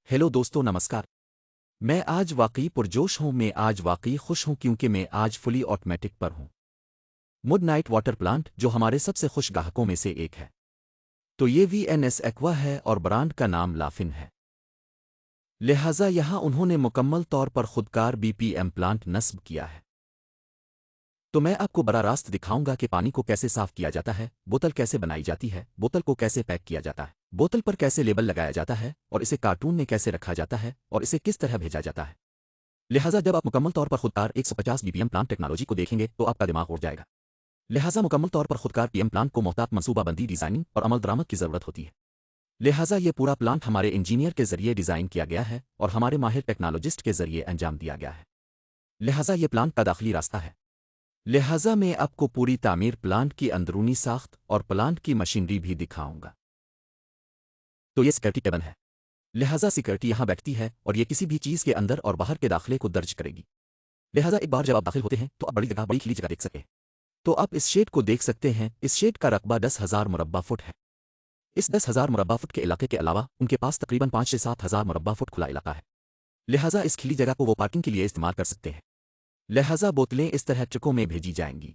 Hello दोस्तों, नमस्कार। मैं आज वाकई पुरजोश हूँ। मैं आज वाकई खुश हूँ क्योंकि मैं आज फुली ऑटोमेटिक पर हूँ। मुड नाइट वाटर प्लांट जो हमारे सबसे खुश ग्राहकों में से एक है। तो ये वीएनएस एक्वा है और ब्रांड का नाम लाफिन है। लिहाजा यहाँ उन्होंने मुकम्मल तौर पर खुदकार बीपीएम प्लांट नस्ब किया है। तो मैं आपको बड़ा रास्त दिखाऊंगा कि पानी को कैसे साफ किया जाता है, बोतल कैसे बनाई जाती है, बोतल को कैसे पैक किया जाता है, बोतल पर कैसे लेबल लगाया जाता है और इसे कार्टून में कैसे रखा जाता है और इसे किस तरह भेजा जाता है। लिहाजा जब आप मुकम्मल तौर पर खुदकार 150 बीपीएम प्लांट टेक्नोलॉजी को देखेंगे तो आपका दिमाग उड़ जाएगा। लिहाजा मुकम्मल तौर पर खुदकार पीएम प्लांट को मोहतात मनसूबाबंदी, डिजाइनिंग और अमल दरामद की जरूरत होती है। लिहाजा ये पूरा प्लांट हमारे इंजीनियर के जरिए डिजाइन किया गया है और हमारे माहिर टेक्नोलॉजिस्ट के जरिए अंजाम दिया गया है। लिहाजा ये प्लांट का दाखिली रास्ता है। लिहाजा मैं आपको पूरी तामीर, प्लांट की अंदरूनी साख्त और प्लांट की मशीनरी भी दिखाऊंगा। तो ये सिक्योरिटी केबन है। लिहाजा सिक्योरिटी यहाँ बैठती है और ये किसी भी चीज़ के अंदर और बाहर के दाखिले को दर्ज करेगी। लिहाजा एक बार जब आप दाखिल होते हैं तो आप बड़ी जगह, बड़ी खिली जगह देख सकते हैं। तो आप इस शेड को देख सकते हैं। इस शेड का रकबा 10,000 मुरब्बा फुट है। इस 10,000 मुरब्बा फुट के इलाके के अलावा उनके पास तकरीबन 5 से 7,000 मुरब्बा फुट खुला इलाका है। लिहाजा इस खिली जगह को वो पार्किंग के लिए इस्तेमाल कर सकते हैं। लिहाजा बोतलें इस तरह ट्रकों में भेजी जाएंगी।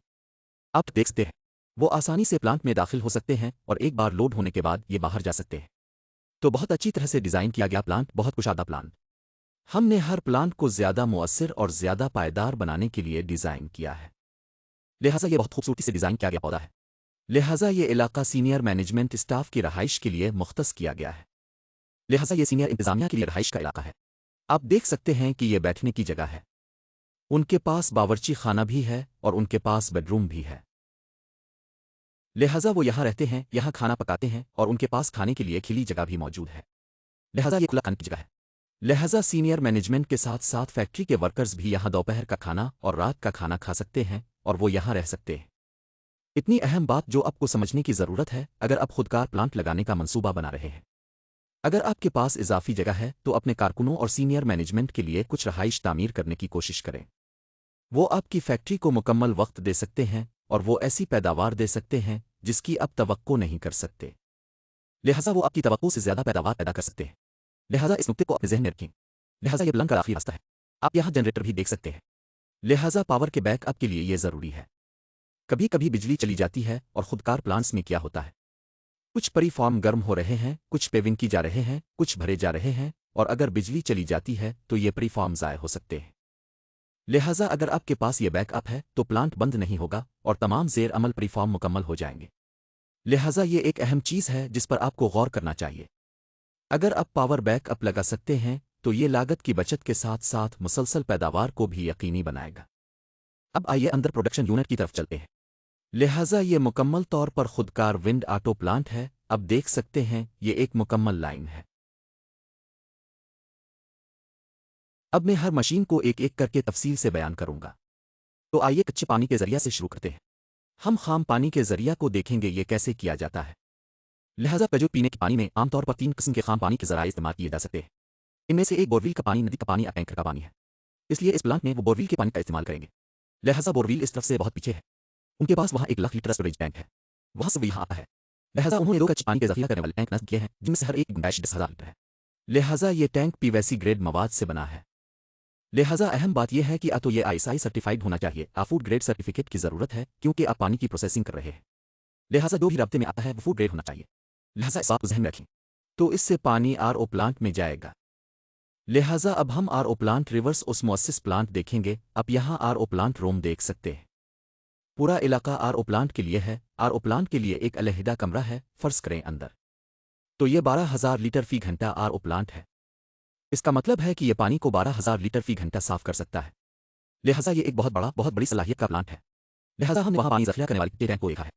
आप देख सकते हैं वो आसानी से प्लांट में दाखिल हो सकते हैं और एक बार लोड होने के बाद ये बाहर जा सकते हैं। तो बहुत अच्छी तरह से डिज़ाइन किया गया प्लांट, बहुत कुशादा प्लांट। हमने हर प्लांट को ज़्यादा मुअस्सिर और ज़्यादा पायदार बनाने के लिए डिज़ाइन किया है। लिहाजा ये बहुत खूबसूरती से डिज़ाइन किया गया पौधा है। लिहाजा ये इलाका सीनियर मैनेजमेंट स्टाफ की रहाइश के लिए मुख्तस किया गया है। लिहाजा ये सीनियर इंतजामिया के लिए रहाइश का इलाका है। आप देख सकते हैं कि ये बैठने की जगह है। उनके पास बावर्ची खाना भी है और उनके पास बेडरूम भी है। लिहाजा वो यहाँ रहते हैं, यहाँ खाना पकाते हैं और उनके पास खाने के लिए खिली जगह भी मौजूद है। लिहाजा ये खुला खाने की जगह है। लिहाजा सीनियर मैनेजमेंट के साथ साथ फैक्ट्री के वर्कर्स भी यहाँ दोपहर का खाना और रात का खाना खा सकते हैं और वो यहाँ रह सकते हैं। इतनी अहम बात जो आपको समझने की ज़रूरत है अगर आप खुदकार प्लांट लगाने का मंसूबा बना रहे हैं। अगर आपके पास इजाफी जगह है तो अपने कारकुनों और सीनियर मैनेजमेंट के लिए कुछ रहाइश तामीर करने की कोशिश करें। वो आपकी फैक्ट्री को मुकम्मल वक्त दे सकते हैं और वो ऐसी पैदावार दे सकते हैं जिसकी आप तवक्को नहीं कर सकते। लिहाजा वो आपकी तवक्को से ज़्यादा पैदावार पैदा कर सकते हैं। लिहाजा इस नुक्ते को अपने जहन में रखें। लिहाजा ये प्लांट का आखिरी रास्ता है। आप यहाँ जनरेटर भी देख सकते हैं। लिहाजा पावर के बैकअप के लिए ये ज़रूरी है। कभी कभी बिजली चली जाती है और खुदकार प्लांट्स में क्या होता है, कुछ परिफॉर्म गर्म हो रहे हैं, कुछ पेविंग की जा रहे हैं, कुछ भरे जा रहे हैं और अगर बिजली चली जाती है तो ये परिफॉर्म ज़ाय हो सकते हैं। लिहाजा अगर आपके पास ये बैकअप है तो प्लांट बंद नहीं होगा और तमाम जेर अमल परिफॉर्म मुकम्मल हो जाएंगे। लिहाजा ये एक अहम चीज़ है जिस पर आपको गौर करना चाहिए। अगर आप पावर बैकअप लगा सकते हैं तो ये लागत की बचत के साथ साथ मुसलसल पैदावार को भी यकीनी बनाएगा। अब आइए अंदर प्रोडक्शन यूनिट की तरफ चलते हैं। लिहाजा ये मुकम्मल तौर पर खुदकार विंड ऑटो प्लांट है। अब देख सकते हैं ये एक मुकम्मल लाइन है। अब मैं हर मशीन को एक एक करके तफसील से बयान करूंगा। तो आइए कच्चे पानी के जरिया से शुरू करते हैं। हम खाम पानी के जरिया को देखेंगे ये कैसे किया जाता है। लिहाजा कजू पीने के पानी में आमतौर पर 3 किस्म के खाम पानी के जराए इस्तेमाल किए जा सकते हैं। इनमें से एक बोरविल का पानी, नदी का पानी या टैंकर का पानी है। इसलिए इस प्लांट में वो बोरविल के पानी का इस्तेमाल करेंगे। लिहाजा बोरविल इस तरफ से बहुत पीछे है। उनके पास वहाँ 1 लाख लीटर स्टोरेज टैंक है। वहाँ से वो यहाँ आता है। लिहाजा उन्होंने 2 कच्चे पानी के जखीरा करने वाले टैंक नस्ब किए हैं जिनमें से हर एक की गुंजाइश 10,000 लीटर है। लिहाजा ये टैंक पीवीसी ग्रेड मवाद से बना है। लिहाजा अहम बात यह है कि तो ये आईएसआई सर्टिफाइड होना चाहिए। फूड ग्रेड सर्टिफिकेट की ज़रूरत है क्योंकि आप पानी की प्रोसेसिंग कर रहे हैं। लिहाजा जो भी राब्ते में आता है वो फूड ग्रेड होना चाहिए। लिहाजा इस बात को ज़हन में रखें। तो इससे पानी आरओ प्लांट में जाएगा। लिहाजा अब हम RO plant reverse osmosis plant देखेंगे। आप यहाँ आरओ प्लांट रूम देख सकते हैं। पूरा इलाका आरओ प्लांट के लिए है। आरओ प्लांट के लिए एक अलहदा कमरा है। फर्ज करें अंदर। तो ये 12,000 लीटर फी घंटा आरओ प्लांट है। इसका मतलब है कि यह पानी को 12,000 लीटर फी घंटा साफ कर सकता है। लिहाजा ये एक बहुत बड़ी सलाहियत का प्लांट है। लिहाजा हमने वहाँ पानी जखीरा करने वाले टैंक को देखा है।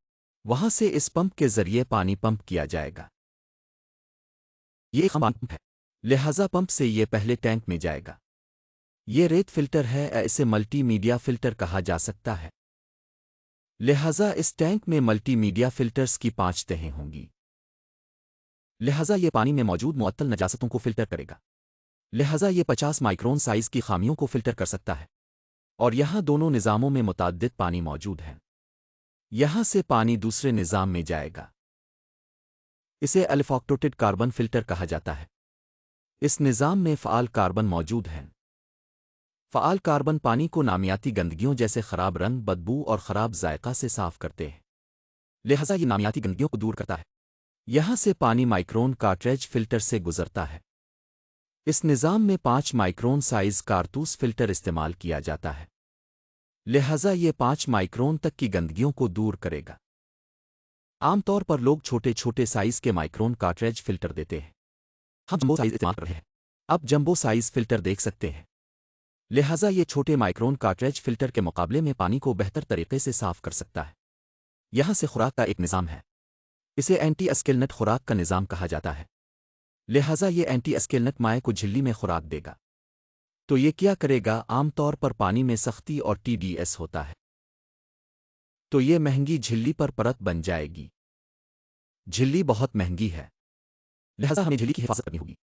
वहाँ से इस पंप के जरिए पानी पंप किया जाएगा। ये एक खाम पंप है। लिहाजा पंप से ये पहले टैंक में जाएगा। ये रेत फिल्टर है, इसे मल्टीमीडिया फिल्टर कहा जा सकता है। लिहाजा इस टैंक में मल्टीमीडिया फिल्टर्स की 5 तहें होंगी। लिहाजा ये पानी में मौजूद मुअत्तल नजासतों को फिल्टर करेगा। लिहाजा ये 50 माइक्रोन साइज की खामियों को फिल्टर कर सकता है। और यहाँ दोनों निज़ामों में मुताद्दिद पानी मौजूद है। यहाँ से पानी दूसरे निज़ाम में जाएगा। इसे अल्फॉक्टोटेड कार्बन फिल्टर कहा जाता है। इस निज़ाम में फ़आल कार्बन मौजूद हैं। फ़आल कार्बन पानी को नामियाती गंदगियों जैसे खराब रंग, बदबू और खराब जायका से साफ करते हैं, लिहाजा ये नामियाती गंदगियों को दूर करता है। यहाँ से पानी माइक्रोन कार्ट्रेज फ़िल्टर से गुजरता है। इस निज़ाम में 5 माइक्रोन साइज़ कारतूस फ़िल्टर इस्तेमाल किया जाता है, लिहाजा ये 5 माइक्रोन तक की गंदगियों को दूर करेगा। आमतौर पर लोग छोटे छोटे साइज़ के माइक्रोन कार्ट्रेज फ़िल्टर देते हैं। हम जंबो साइज़ इस्तेमाल कर रहे हैं। अब जंबो साइज़ फ़िल्टर देख सकते हैं, लिहाजा ये छोटे माइक्रोन कार्ट्रेज फ़िल्टर के मुकाबले में पानी को बेहतर तरीके से साफ कर सकता है। यहाँ से खुराक का एक निज़ाम है। इसे एंटी अस्केलनट खुराक का निज़ाम कहा जाता है, लिहाजा ये एंटी अस्केलनट माए को झिल्ली में खुराक देगा। तो ये क्या करेगा? आमतौर पर पानी में सख्ती और TDS होता है, तो ये महंगी झिल्ली पर परत बन जाएगी। झिल्ली बहुत महंगी है, लिहाजा हमें झिल्ली की हिफाजत करनी होगी।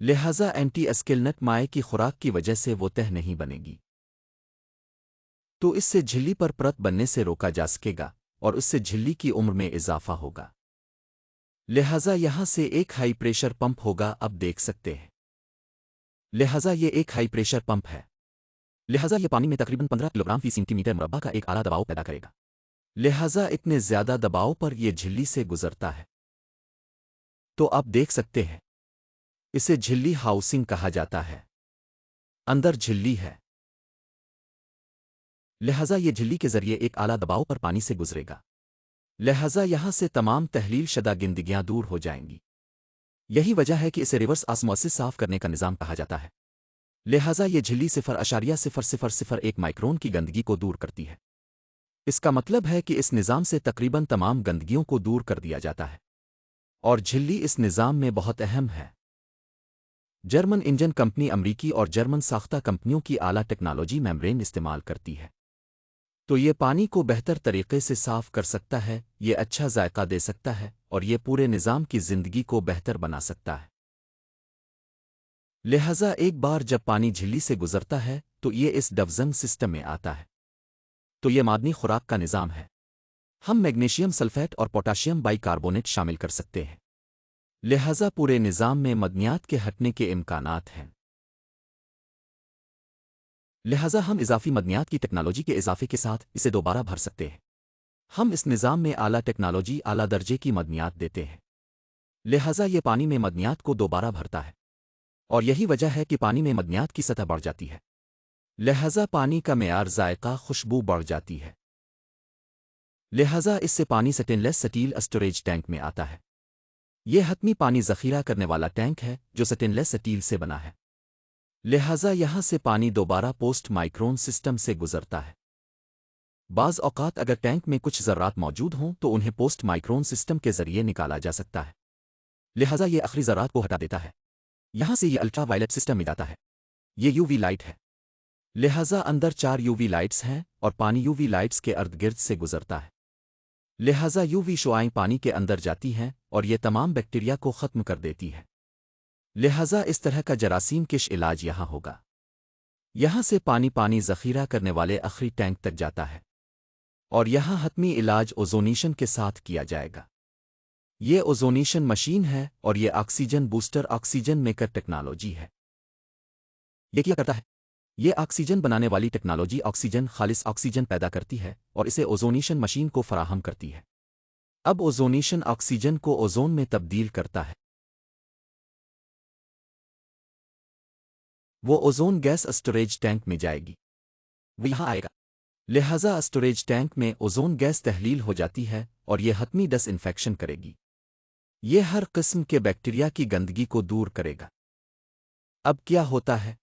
लिहाजा एंटी अस्केलनट माए की खुराक की वजह से वो तह नहीं बनेगी, तो इससे झिल्ली पर परत बनने से रोका जा सकेगा और उससे झिल्ली की उम्र में इजाफा होगा। लिहाजा यहाँ से एक हाई प्रेशर पंप होगा, अब देख सकते हैं। लिहाजा ये एक हाई प्रेशर पंप है, लिहाजा ये पानी में तकरीबन 15 किलोग्राम फी सेंटीमीटर मुरब्बा का एक आला दबाव पैदा करेगा। लिहाजा इतने ज़्यादा दबाव पर यह झिल्ली से गुजरता है। तो आप देख सकते हैं, इसे झिल्ली हाउसिंग कहा जाता है। अंदर झिल्ली है, लिहाजा ये झिल्ली के जरिए एक आला दबाव पर पानी से गुजरेगा। लिहाजा यहां से तमाम तहलील शदा गंदगियां दूर हो जाएंगी। यही वजह है कि इसे रिवर्स ऑस्मोसिस साफ करने का निज़ाम कहा जाता है। लिहाजा ये झिल्ली 0.0001 माइक्रोन की गंदगी को दूर करती है। इसका मतलब है कि इस निज़ाम से तकरीबन तमाम गंदगियों को दूर कर दिया जाता है और झिल्ली इस निज़ाम में बहुत अहम है। जर्मन इंजन कंपनी अमरीकी और जर्मन साख्ता कंपनियों की आला टेक्नोलॉजी मेम्ब्रेन इस्तेमाल करती है, तो ये पानी को बेहतर तरीके से साफ कर सकता है, ये अच्छा जायका दे सकता है और ये पूरे निज़ाम की ज़िंदगी को बेहतर बना सकता है। लिहाजा एक बार जब पानी झिल्ली से गुजरता है तो ये इस डवजन सिस्टम में आता है, तो ये मादनी खुराक का निज़ाम है। हम मैग्नीशियम सल्फेट और पोटाशियम बाइकार्बोनेट शामिल कर सकते हैं, लिहाजा पूरे निज़ाम में मदनियात के हटने के इम्कानात हैं। लिहाजा हम इजाफी मदनियात की टेक्नोलॉजी के इजाफे के साथ इसे दोबारा भर सकते हैं। हम इस निज़ाम में आला टेक्नोलॉजी, आला दर्जे की मदनियात देते हैं, लिहाजा ये पानी में मदनियात को दोबारा भरता है और यही वजह है कि पानी में मदनियात की सतह बढ़ जाती है। लिहाजा पानी का मेयार, जायका, खुशबू बढ़ जाती है। लिहाजा इससे पानी स्टेनलेस स्टील स्टोरेज टैंक में आता है। यह हतमी पानी ज़ख़ीरा करने वाला टैंक है जो स्टेनलेस स्टील से बना है। लिहाजा यहाँ से पानी दोबारा पोस्ट माइक्रोन सिस्टम से गुजरता है। बाज़ औक़ात अगर टैंक में कुछ ज़र्रात मौजूद हों तो उन्हें पोस्ट माइक्रोन सिस्टम के ज़रिए निकाला जा सकता है, लिहाजा ये आखिरी ज़र्रात को हटा देता है। यहाँ से ये अल्ट्रा वायलेट सिस्टम में जाता है। ये UV लाइट है, लिहाजा अंदर 4 UV लाइट्स हैं और पानी UV लाइट्स के अर्द गिर्द से गुजरता है। लिहाजा UV शुआएं पानी के अंदर जाती हैं और ये तमाम बैक्टीरिया को ख़त्म कर देती है। लिहाजा इस तरह का जरासीम किश इलाज यहाँ होगा। यहाँ से पानी ज़ख़ीरा करने वाले आखिरी टैंक तक जाता है और यहाँ हतमी इलाज ओज़ोनेशन के साथ किया जाएगा। ये ओज़ोनेशन मशीन है और ये oxygen booster, oxygen maker technology है। ये क्या करता है? ये ऑक्सीजन बनाने वाली टेक्नोलॉजी ऑक्सीजन, खालिस ऑक्सीजन पैदा करती है और इसे ओज़ोनेशन मशीन को फराहम करती है। अब ओज़ोनेशन ऑक्सीजन को ओज़ोन में तब्दील करता है। वो ओज़ोन गैस स्टोरेज टैंक में जाएगी, वो यहाँ आएगा। लिहाजा स्टोरेज टैंक में ओज़ोन गैस तहलील हो जाती है और ये हतमी डिसइंफेक्शन करेगी। ये हर किस्म के बैक्टीरिया की गंदगी को दूर करेगा। अब क्या होता है?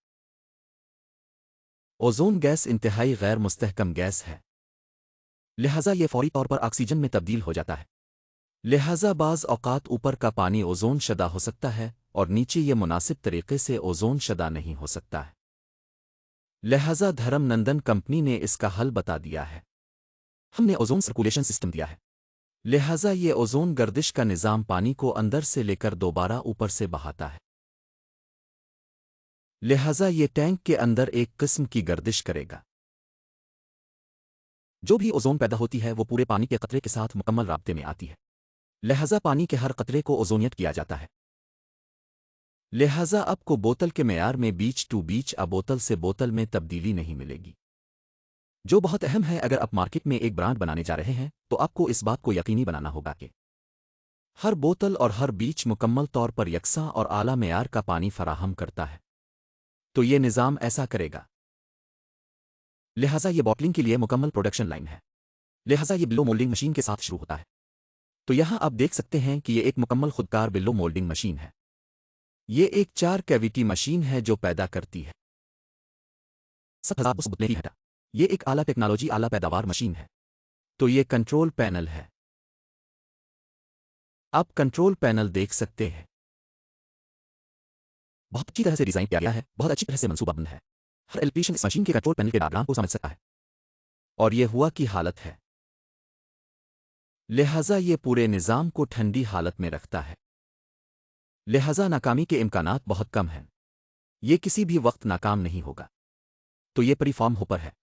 ओज़ोन गैस इंतहाई गैर मुस्तहकम गैस है, लिहाजा ये फौरी तौर पर ऑक्सीजन में तब्दील हो जाता है। लिहाजा बाज़ औक़ात ऊपर का पानी ओज़ोन शदा हो सकता है और नीचे ये मुनासिब तरीके से ओज़ोन शदा नहीं हो सकता है। लिहाजा धर्मनंदन कंपनी ने इसका हल बता दिया है। हमने ओज़ोन सर्कुलेशन सिस्टम दिया है, लिहाजा ये ओज़ोन गर्दिश का निज़ाम पानी को अंदर से लेकर दोबारा ऊपर से बहाता है। लिहाजा ये टैंक के अंदर एक किस्म की गर्दिश करेगा। जो भी ओज़ोन पैदा होती है वो पूरे पानी के कतरे के साथ मुकम्मल राब्ते में आती है, लिहाजा पानी के हर कतरे को ओज़ोनियत किया जाता है। लिहाजा आपको बोतल के मेयार में बीच टू बीच आ बोतल से बोतल में तब्दीली नहीं मिलेगी, जो बहुत अहम है। अगर आप मार्केट में एक ब्रांड बनाने जा रहे हैं तो आपको इस बात को यकीनी बनाना होगा कि हर बोतल और हर बीच मुकम्मल तौर पर यकसा और आला मेयार का पानी फराहम करता है। तो ये निज़ाम ऐसा करेगा। लिहाजा ये बॉटलिंग के लिए मुकम्मल प्रोडक्शन लाइन है। लिहाजा ये बिलो मोल्डिंग मशीन के साथ शुरू होता है। तो यहाँ आप देख सकते हैं कि ये एक मुकम्मल खुदकार बिलो मोल्डिंग मशीन है। ये एक 4 कैविटी मशीन है जो पैदा करती है 7,000 बोतलें ही घटा। ये एक आला टेक्नोलॉजी आला पैदावार मशीन है। तो ये कंट्रोल पैनल है। आप कंट्रोल पैनल देख सकते हैं। बहुत अच्छी तरह से डिजाइन किया गया है, बहुत अच्छी तरह से मंसूबाबंद है। हर इलेक्ट्रीशियन इस मशीन के कंट्रोल पैनल के डायग्राम को समझ सकता है। और ये हुआ की हालत है। लिहाजा ये पूरे निज़ाम को ठंडी हालत में रखता है। लिहाजा नाकामी के इम्कानात बहुत कम हैं। ये किसी भी वक्त नाकाम नहीं होगा। तो ये प्रीफॉर्म होपर है।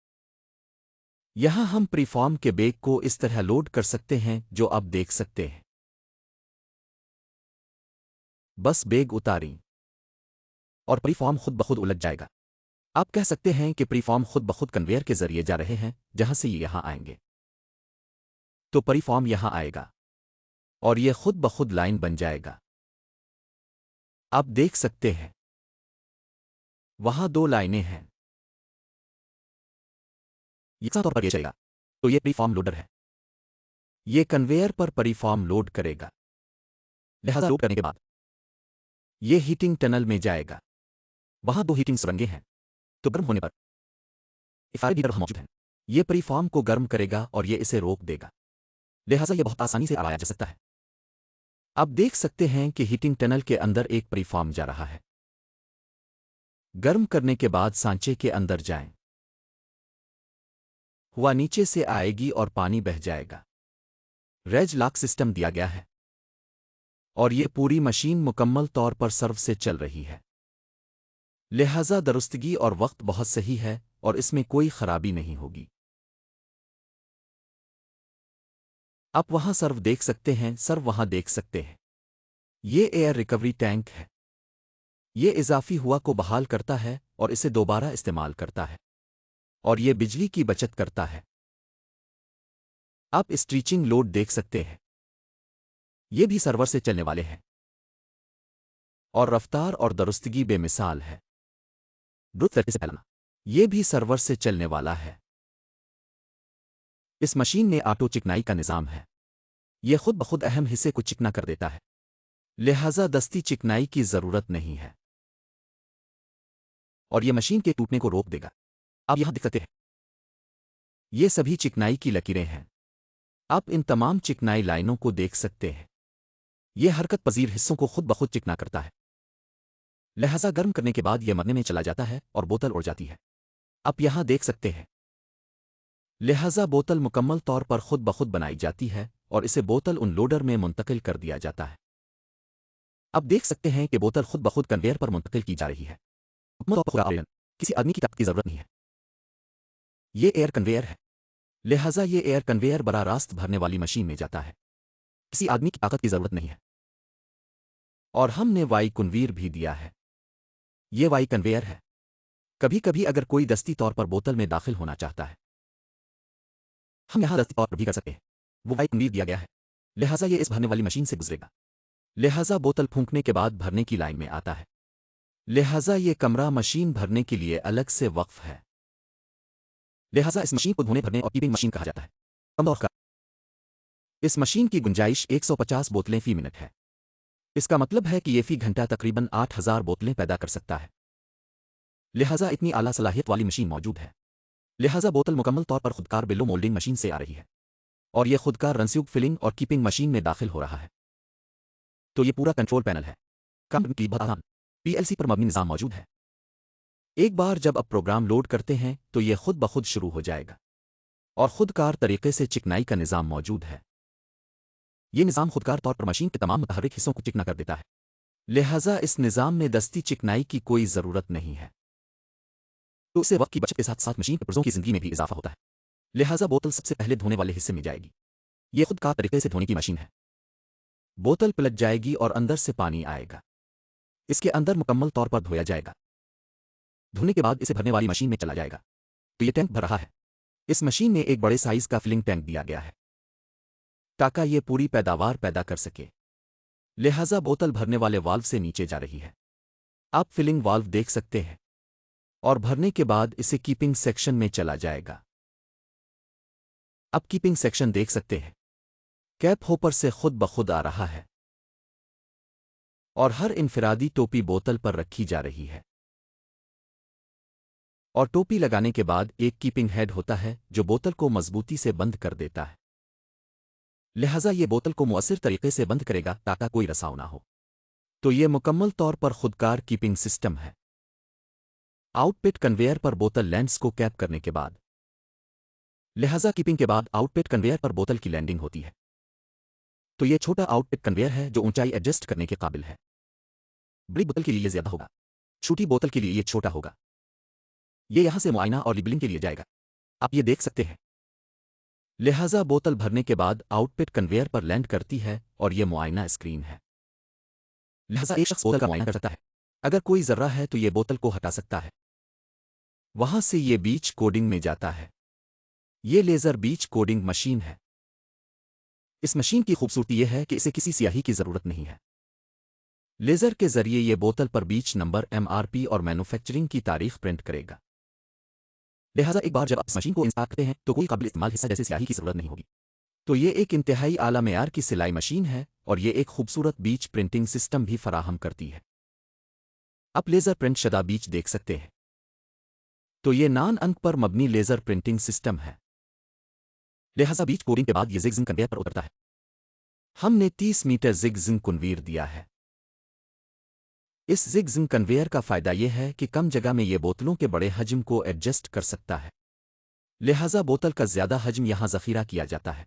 यहां हम प्रीफॉर्म के बेग को इस तरह लोड कर सकते हैं जो आप देख सकते हैं। बस बेग उतारें और प्रीफॉर्म खुद ब खुद उलट जाएगा। आप कह सकते हैं कि प्रीफॉर्म खुद ब खुद कन्वेयर के जरिए जा रहे हैं, जहां से ये यहां आएंगे। तो प्रीफॉर्म यहां आएगा और ये खुद ब खुद लाइन बन जाएगा। आप देख सकते हैं वहां 2 लाइनें हैं। यकसा तौर पर ये चलेगा। तो ये प्रीफॉर्म लोडर है। ये कन्वेयर पर प्रीफॉर्म लोड करेगा। लिहाजा लोड करने के बाद ये हीटिंग टनल में जाएगा। वहां 2 हीटिंग सुरंगें हैं। तो गर्म होने पर फायर हीटर वहां मौजूद है। ये प्रीफॉर्म को गर्म करेगा और ये इसे रोक देगा। लिहाजा ये बहुत आसानी से आया जा सकता है। आप देख सकते हैं कि हीटिंग टनल के अंदर एक प्रीफॉर्म जा रहा है। गर्म करने के बाद सांचे के अंदर जाएं। हवा नीचे से आएगी और पानी बह जाएगा। रेज लॉक सिस्टम दिया गया है और ये पूरी मशीन मुकम्मल तौर पर सर्व से चल रही है। लिहाजा दुरुस्तगी और वक्त बहुत सही है और इसमें कोई खराबी नहीं होगी। आप वहां सर्व देख सकते हैं, सर्व वहां देख सकते हैं। ये एयर रिकवरी टैंक है। ये इजाफी हुआ को बहाल करता है और इसे दोबारा इस्तेमाल करता है और ये बिजली की बचत करता है। आप स्ट्रीचिंग लोड देख सकते हैं। ये भी सर्वर से चलने वाले हैं और रफ्तार और दुरुस्तगी बेमिसाल है। दुरुस्त तरीके से फैलाना ये भी सर्वर से चलने वाला है। इस मशीन में ऑटो चिकनाई का निज़ाम है। यह खुद ब खुद अहम हिस्से को चिकना कर देता है। लिहाजा दस्ती चिकनाई की ज़रूरत नहीं है और यह मशीन के टूटने को रोक देगा। आप यहां देख सकते हैं ये सभी चिकनाई की लकीरें हैं। आप इन तमाम चिकनाई लाइनों को देख सकते हैं। यह हरकत पजीर हिस्सों को खुद ब खुद चिकना करता है। लिहाजा गर्म करने के बाद यह मरने में चला जाता है और बोतल उड़ जाती है। आप यहां देख सकते हैं। लिहाजा बोतल मुकम्मल तौर पर खुद ब खुद बनाई जाती है और इसे बोतल उन लोडर में मुंतकिल कर दिया जाता है। अब देख सकते हैं कि बोतल खुद ब खुद कन्वेयर पर मुंतकिल की जा रही है। किसी आदमी की ताकत की जरूरत नहीं है। ये एयर कन्वेयर है। लिहाजा ये एयर कन्वेयर बराह रास्त भरने वाली मशीन में जाता है। किसी आदमी की ताकत की जरूरत नहीं है। और हमने वाई कन्वेयर भी दिया है। ये वाई कन्वेयर है। कभी कभी अगर कोई दस्ती तौर पर बोतल में दाखिल होना चाहता है, हम यहां दस्ती तौर पर भी कर सकते हैं। वो वाई कन्वेयर दिया गया है। लिहाजा ये इस भरने वाली मशीन से गुजरेगा। लिहाजा बोतल फूंकने के बाद भरने की लाइन में आता है। लिहाजा ये कमरा मशीन भरने के लिए अलग से वक्फ है। लिहाजा इस मशीन को धोने भरने और कीपिंग मशीन कहा जाता है। कम और का इस मशीन की गुंजाइश 150 बोतलें फी मिनट है। इसका मतलब है कि ये फी घंटा तकरीबन 8000 बोतलें पैदा कर सकता है। लिहाजा इतनी आला सलाहियत वाली मशीन मौजूद है। लिहाजा बोतल मुकम्मल तौर पर खुदकार बिलो मोल्डिंग मशीन से आ रही है और यह खुदकार रनस्यूग फिलिंग और कीपिंग मशीन में दाखिल हो रहा है। तो ये पूरा कंट्रोल पैनल है। काम करने के लिए बहुत आसान पीएलसी पर मबनी निज़ाम मौजूद है। एक बार जब आप प्रोग्राम लोड करते हैं तो यह खुद ब खुद शुरू हो जाएगा और खुदकार तरीके से चिकनाई का निज़ाम मौजूद है। यह निज़ाम खुदकार तौर पर मशीन के तमाम मुतहर्रिक हिस्सों को चिकना कर देता है। लिहाजा इस निज़ाम में दस्ती चिकनाई की कोई ज़रूरत नहीं है। तो इससे वक्त की बचत के साथ साथ मशीन के पुर्जों की ज़िंदगी में भी इजाफा होता है। लिहाजा बोतल सबसे पहले धोने वाले हिस्से में जाएगी। यह खुदकार तरीके से धोने की मशीन है। बोतल पलट जाएगी और अंदर से पानी आएगा। इसके अंदर मुकम्मल तौर पर धोया जाएगा। धोने के बाद इसे भरने वाली मशीन में चला जाएगा। तो ये टैंक भर रहा है। इस मशीन में एक बड़े साइज का फिलिंग टैंक दिया गया है ताकि ये पूरी पैदावार पैदा कर सके। लिहाजा बोतल भरने वाले वाल्व से नीचे जा रही है। आप फिलिंग वाल्व देख सकते हैं और भरने के बाद इसे कीपिंग सेक्शन में चला जाएगा। अब कीपिंग सेक्शन देख सकते हैं। कैप होपर से खुद ब खुद आ रहा है और हर इनफिरादी टोपी बोतल पर रखी जा रही है। और टोपी लगाने के बाद एक कीपिंग हेड होता है जो बोतल को मजबूती से बंद कर देता है। लिहाजा ये बोतल को मुअस्सिर तरीके से बंद करेगा ताकि कोई रसाव ना हो। तो ये मुकम्मल तौर पर खुदकार कीपिंग सिस्टम है। आउटपिट कन्वेयर पर बोतल लैंड्स को कैप करने के बाद, लिहाजा कीपिंग के बाद आउटपिट कन्वेयर पर बोतल की लैंडिंग होती है। तो ये छोटा आउटपिट कन्वेयर है जो ऊंचाई एडजस्ट करने के काबिल है। बड़ी बोतल के लिए ये ज्यादा होगा, छोटी बोतल के लिए ये छोटा होगा। ये यहां से मुआयना और लेबलिंग के लिए जाएगा। आप ये देख सकते हैं। लिहाजा बोतल भरने के बाद आउटपिट कन्वेयर पर लैंड करती है और ये मुआयना स्क्रीन है। लिहाजा एक शख्स बोतल का मुआयना कर सकता है। अगर कोई जर्रा है तो ये बोतल को हटा सकता है। वहां से ये बीच कोडिंग में जाता है। ये लेजर बीच कोडिंग मशीन है। इस मशीन की खूबसूरती यह है कि इसे किसी स्याही की जरूरत नहीं है। लेजर के जरिए ये बोतल पर बीच नंबर, MRP और मैन्युफैक्चरिंग की तारीख प्रिंट करेगा। लिहाजा एक बार जब आप इस मशीन को इंस्टॉल करते हैं तो कोई काबिल इस्तेमाल हिस्सा जैसे स्याही की जरूरत नहीं होगी। तो ये एक इंतहाई आला मेयार की सिलाई मशीन है और ये एक खूबसूरत बीच प्रिंटिंग सिस्टम भी फराहम करती है। आप लेजर प्रिंट शदा बीच देख सकते हैं। तो ये नान अंक पर मबनी लेजर प्रिंटिंग सिस्टम है। लिहाजा बीच कोडिंग के बाद ये जिगजिंग कन्वेयर पर उतरता है। हमने 30 मीटर जिगजिंग कन्वेयर दिया है। इस जिगजिंग कन्वेयर का फायदा यह है कि कम जगह में ये बोतलों के बड़े हजम को एडजस्ट कर सकता है। लिहाजा बोतल का ज्यादा हजम यहां जखीरा किया जाता है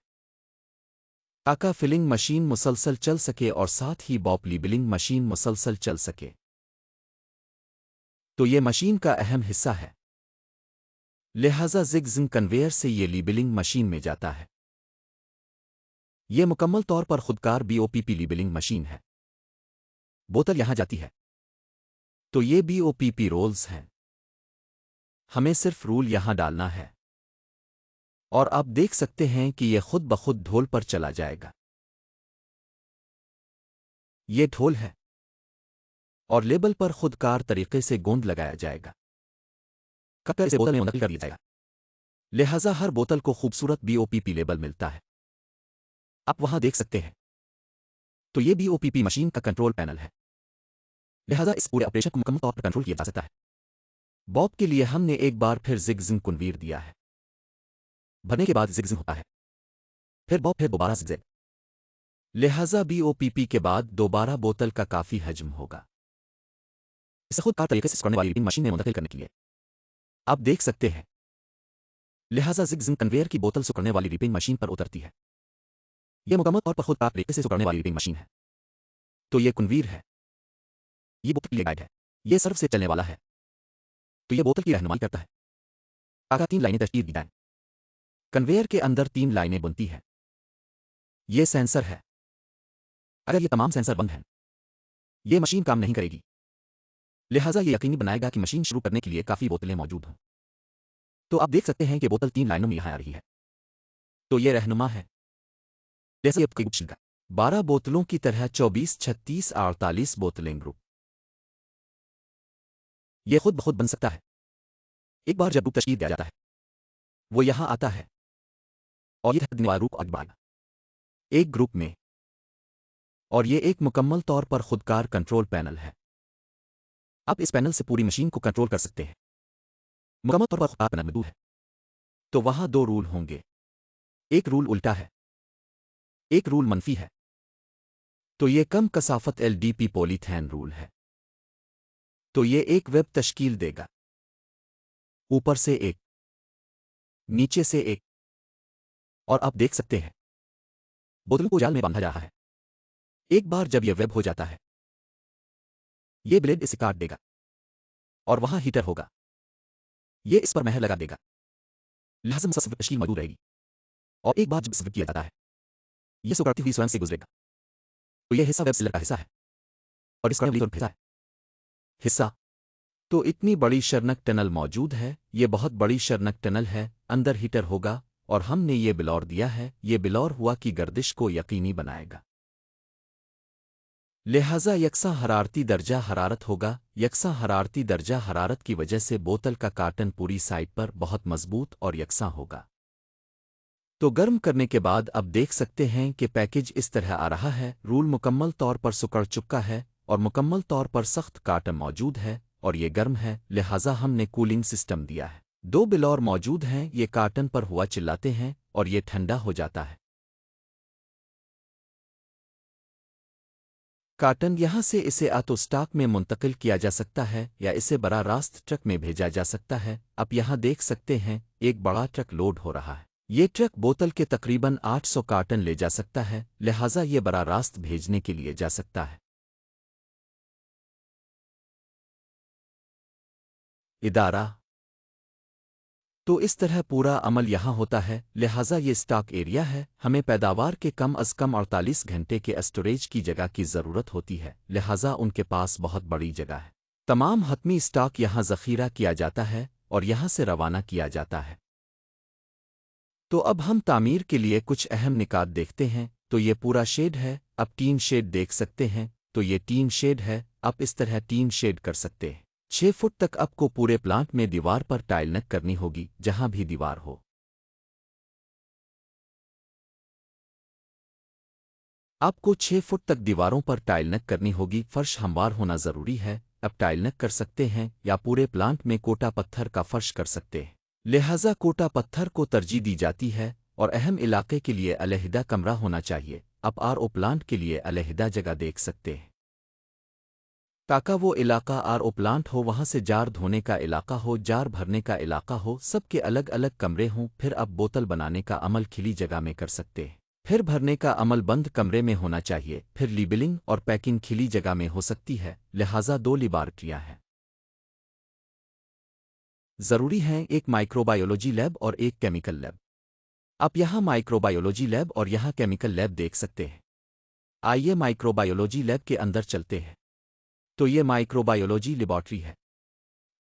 ताकि फिलिंग मशीन मुसलसल चल सके और साथ ही बॉप लीबलिंग मशीन मुसलसल चल सके। तो ये मशीन का अहम हिस्सा है। लिहाजा जिगजिंग कन्वेयर से ये लीबलिंग मशीन में जाता है। ये मुकम्मल तौर पर खुदकार BOPP लीबलिंग मशीन है। बोतल यहां जाती है। तो ये BOPP रोल्स हैं। हमें सिर्फ रूल यहां डालना है और आप देख सकते हैं कि यह खुद ब खुद ढोल पर चला जाएगा। ये ढोल है और लेबल पर खुदकार तरीके से गोंद लगाया जाएगा। कट इसे बोतल में मुंतकिल कर दिया जाएगा। लिहाजा हर बोतल को खूबसूरत BOPP लेबल मिलता है। आप वहां देख सकते हैं। तो ये BOPP मशीन का कंट्रोल पैनल है। लिहाजा इस पूरे ऑपरेशन को मुकम्मल तौर पर कंट्रोल किया जा सकता है। बॉब के लिए हमने एक बार फिर जिगजिंग कन्वेयर दिया है। भरने के बाद जिगजिंग होता है, फिर बॉब, फिर दोबारा जिगजैग। लिहाजा BOPP के बाद दोबारा बोतल का काफी हजम होगा। इसे खुदकार तरीके से सुकड़ने वाली रीपिंग मशीन में मुंतकिल करने के लिए आप देख सकते हैं। लिहाजा जिगजिंग कन्वेयर की बोतल सुकड़ने वाली रीपिंग मशीन पर उतरती है। यह मुकम्मल तौर पर खुदकार तरीके से सुकड़ने वाली रीपिंग मशीन है। तो यह कन्वेयर है। ये बोतल के लिए गाइड है। यह सर्व से चलने वाला है। तो यह बोतल की रहनुमाई करता है। आगा 3 लाइनें तशकील दी जाएं। कन्वेयर के अंदर 3 लाइनें बनती हैं। यह सेंसर है। अगर ये तमाम सेंसर बंद हैं, यह मशीन काम नहीं करेगी। लिहाजा यह यकीनी बनाएगा कि मशीन शुरू करने के लिए काफी बोतलें मौजूद हों। तो आप देख सकते हैं कि बोतल 3 लाइनों में यहां आ रही है। तो यह रहनुमा है। जैसे आपकी गुप्त का 12 बोतलों की तरह 24, 36, 48 बोतलें ग्रुप। यह खुद ब खुद बन सकता है। एक बार जब ग्रुप तशकील दिया जाता है, वो यहां आता है और यह दिन वाला ग्रुप आगे बढ़ेगा एक ग्रुप में। और यह एक मुकम्मल तौर पर खुदकार कंट्रोल पैनल है। आप इस पैनल से पूरी मशीन को कंट्रोल कर सकते हैं। मुकम्मल तौर पर खुदकार पैनल मौजूद है। तो वहां 2 रूल होंगे। एक रूल उल्टा है, एक रूल मनफी है। तो यह कम कसाफत LDP पॉलीथेन रूल है। तो यह एक वेब तश्कील देगा। ऊपर से एक, नीचे से एक। और आप देख सकते हैं बोतलों को जाल में बांधा जा रहा है। एक बार जब यह वेब हो जाता है, यह ब्लेड इसे काट देगा और वहां हीटर होगा। यह इस पर मेहर लगा देगा। लिहाजा मुसलसल तश्कील मौजूद रहेगी। और एक बार जब स्विप किया जाता है, यह सुकड़ती हुई स्वयं से गुजरेगा। तो यह हिस्सा वेब सीलर का हिस्सा है और इसका हिस्सा है। हिस्सा। तो इतनी बड़ी शर्नक टनल मौजूद है, ये बहुत बड़ी शर्नक टनल है, अंदर हीटर होगा और हमने ये बिलौर दिया है, ये बिलौर हुआ की गर्दिश को यकीनी बनाएगा। लिहाजा यकसा हरारती दर्जा हरारत होगा। यकसा हरारती दर्जा हरारत की वजह से बोतल का कार्टन पूरी साइड पर बहुत मजबूत और यकसा होगा। तो गर्म करने के बाद अब देख सकते हैं कि पैकेज इस तरह आ रहा है। रूल मुकम्मल तौर पर सिकुड़ चुका है और मुकम्मल तौर पर सख्त कार्टन मौजूद है और ये गर्म है, लिहाजा हमने कूलिंग सिस्टम दिया है। दो बिलौर मौजूद हैं, ये कार्टन पर हुआ चिल्लाते हैं और ये ठंडा हो जाता है। कार्टन यहाँ से इसे आतो स्टॉक में मुंतकिल किया जा सकता है या इसे बड़ा रास्त ट्रक में भेजा जा सकता है। आप यहाँ देख सकते हैं एक बड़ा ट्रक लोड हो रहा है। ये ट्रक बोतल के तकरीबन 800 कार्टन ले जा सकता है, लिहाजा ये बड़ा रास्त भेजने के लिए जा सकता है। इदारा। तो इस तरह पूरा अमल यहाँ होता है, लिहाजा ये स्टॉक एरिया है। हमें पैदावार के कम अज़ कम 48 घंटे के स्टोरेज की जगह की ज़रूरत होती है, लिहाजा उनके पास बहुत बड़ी जगह है। तमाम हतमी स्टॉक यहाँ ज़ख़ीरा किया जाता है और यहाँ से रवाना किया जाता है। तो अब हम तामीर के लिए कुछ अहम निकात देखते हैं। तो ये पूरा शेड है, अब टीन शेड देख सकते हैं। तो ये टीन शेड है, आप इस तरह टीन शेड कर सकते हैं। 6 फुट तक आपको पूरे प्लांट में दीवार पर टाइल नक करनी होगी, जहां भी दीवार हो। आपको 6 फुट तक दीवारों पर टाइल नक करनी होगी। फर्श हमवार होना ज़रूरी है। अब टाइल नक कर सकते हैं या पूरे प्लांट में कोटा पत्थर का फर्श कर सकते हैं। लिहाजा कोटा पत्थर को तरजीह दी जाती है और अहम इलाके के लिए अलहदा कमरा होना चाहिए। आप आरओ प्लांट के लिए अलहदा जगह देख सकते हैं, ताकि वो इलाका आरओ प्लांट हो, वहाँ से जार धोने का इलाका हो, जार भरने का इलाका हो, सबके अलग अलग कमरे हों। फिर आप बोतल बनाने का अमल खिली जगह में कर सकते हैं। फिर भरने का अमल बंद कमरे में होना चाहिए। फिर लीबलिंग और पैकिंग खिली जगह में हो सकती है, लिहाजा 2 लेबॉरेटरियाँ हैं ज़रूरी हैं, एक माइक्रोबायोलॉजी लैब और एक केमिकल लैब। आप यहाँ माइक्रोबायोलॉजी लैब और यहाँ केमिकल लैब देख सकते हैं। आइए माइक्रोबायोलॉजी लैब के अंदर चलते हैं। तो ये माइक्रोबायोलॉजी लेबॉरेटरी है।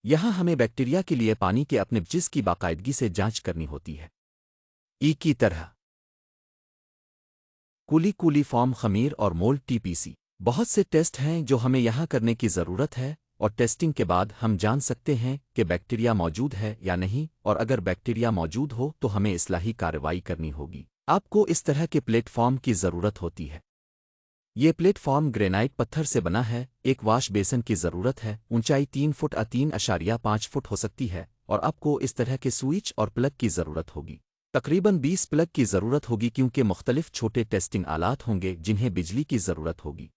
यहाँ हमें बैक्टीरिया के लिए पानी के अपने जिस की बाकायदगी से जांच करनी होती है। ई की तरह कूली फॉर्म, खमीर और मोल्ड टीपीसी। बहुत से टेस्ट हैं जो हमें यहाँ करने की ज़रूरत है और टेस्टिंग के बाद हम जान सकते हैं कि बैक्टीरिया मौजूद है या नहीं, और अगर बैक्टीरिया मौजूद हो तो हमें इस्लाही कार्रवाई करनी होगी। आपको इस तरह के प्लेटफॉर्म की ज़रूरत होती है। ये प्लेटफॉर्म ग्रेनाइट पत्थर से बना है। एक वाश बेसन की ज़रूरत है, ऊंचाई 3 फुट आ 3.5 फुट हो सकती है, और आपको इस तरह के स्विच और प्लग की ज़रूरत होगी। तकरीबन 20 प्लग की ज़रूरत होगी, क्योंकि मुख्तलिफ छोटे टेस्टिंग आलात होंगे जिन्हें बिजली की ज़रूरत होगी।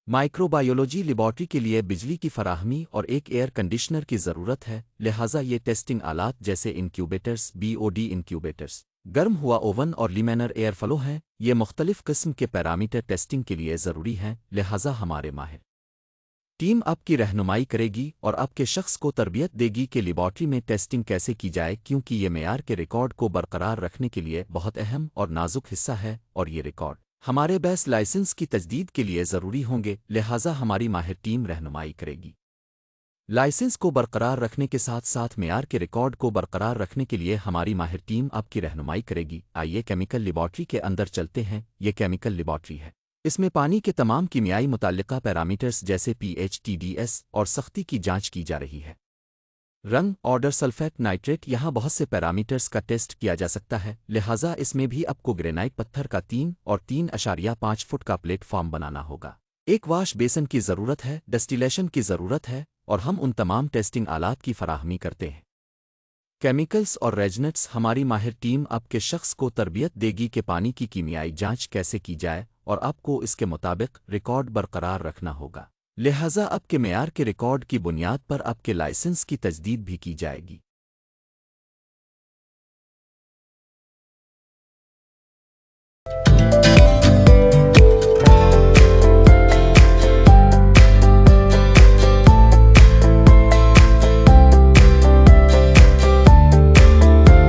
माइक्रोबायोलॉजी लेबॉरेटरी के लिए बिजली की फराहमी और एक एयर कंडीशनर की ज़रूरत है, लिहाजा ये टेस्टिंग आलात जैसे इंक्यूबेटर्स, बीओडी इंक्यूबेटर्स, गर्म हुआ ओवन और लिमिनर एयर फ्लो हैं। ये मुख्तलिफ किस्म के पैरामीटर टेस्टिंग के लिए ज़रूरी हैं, लिहाजा हमारे माहिर टीम आपकी रहनुमाई करेगी और आपके शख्स को तरबियत देगी कि लेबॉरेटरी में टेस्टिंग कैसे की जाए, क्योंकि ये मेयार के रिकॉर्ड को बरकरार रखने के लिए बहुत अहम और नाजुक हिस्सा है और ये रिकॉर्ड हमारे बेस लाइसेंस की तजदीद के लिए ज़रूरी होंगे, लिहाजा हमारी माहिर टीम रहनुमाई करेगी। लाइसेंस को बरकरार रखने के साथ साथ मेयार के रिकॉर्ड को बरकरार रखने के लिए हमारी माहिर टीम आपकी रहनुमाई करेगी। आइए केमिकल लेबॉरेटरी के अंदर चलते हैं। ये केमिकल लेबॉरेटरी है। इसमें पानी के तमाम कीमियाई मुताल्लिका पैरामीटर्स जैसे पीएच, टीडीएस और सख्ती की जांच की जा रही है। रंग, ऑर्डर, सल्फेट, नाइट्रेट, यहाँ बहुत से पैरामीटर्स का टेस्ट किया जा सकता है, लिहाजा इसमें भी आपको ग्रेनाइट पत्थर का 3 और 3.5 फुट का प्लेटफॉर्म बनाना होगा। एक वाश बेसन की ज़रूरत है, डिस्टिलेशन की ज़रूरत है, और हम उन तमाम टेस्टिंग आलात की फराहमी करते हैं। केमिकल्स और रेजनेट्स, हमारी माहिर टीम आपके शख्स को तरबियत देगी कि पानी की कीमियाई जांच कैसे की जाए, और आपको इसके मुताबिक रिकॉर्ड बरकरार रखना होगा। लिहाजा आपके मेयार के रिकॉर्ड की बुनियाद पर आपके लाइसेंस की तजदीद भी की जाएगी।